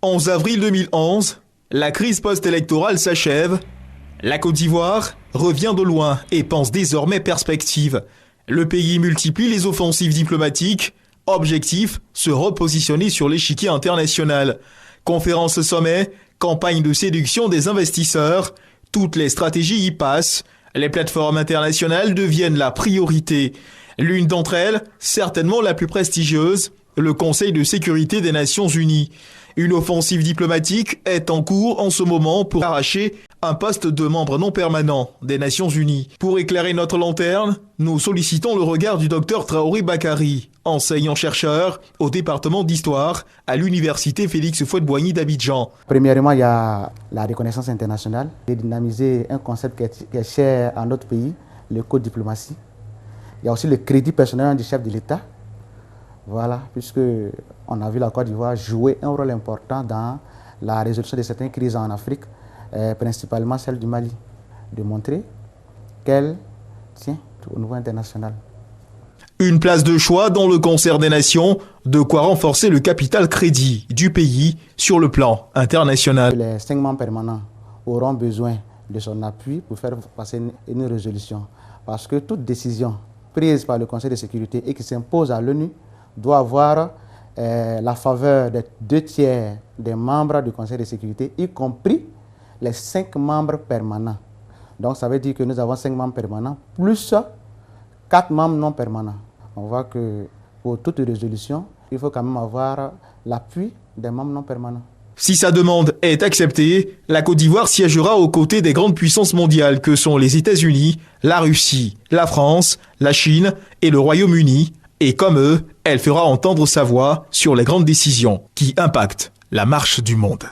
11 avril 2011, la crise post-électorale s'achève. La Côte d'Ivoire revient de loin et pense désormais perspective. Le pays multiplie les offensives diplomatiques. Objectif, se repositionner sur l'échiquier international. Conférences sommet, campagne de séduction des investisseurs. Toutes les stratégies y passent. Les plateformes internationales deviennent la priorité. L'une d'entre elles, certainement la plus prestigieuse, le Conseil de sécurité des Nations Unies. Une offensive diplomatique est en cours en ce moment pour arracher un poste de membre non permanent des Nations Unies. Pour éclairer notre lanterne, nous sollicitons le regard du docteur Traoré Bakary, enseignant-chercheur au département d'histoire à l'université Félix Houphouët-Boigny d'Abidjan. Premièrement, il y a la reconnaissance internationale, de dynamiser un concept qui est cher à notre pays, le code diplomatie. Il y a aussi le crédit personnel du chef de l'État. Voilà, puisque on a vu la Côte d'Ivoire jouer un rôle important dans la résolution de certaines crises en Afrique, principalement celle du Mali, de montrer qu'elle tient au niveau international. Une place de choix dans le concert des nations, de quoi renforcer le capital crédit du pays sur le plan international. Les 5 membres permanents auront besoin de son appui pour faire passer une résolution, parce que toute décision prise par le Conseil de sécurité et qui s'impose à l'ONU doit avoir la faveur des 2/3 des membres du Conseil de sécurité, y compris les 5 membres permanents. Donc ça veut dire que nous avons 5 membres permanents, plus 4 membres non permanents. On voit que pour toute résolution, il faut quand même avoir l'appui des membres non permanents. Si sa demande est acceptée, la Côte d'Ivoire siégera aux côtés des grandes puissances mondiales que sont les États-Unis, la Russie, la France, la Chine et le Royaume-Uni. Et comme eux, elle fera entendre sa voix sur les grandes décisions qui impactent la marche du monde.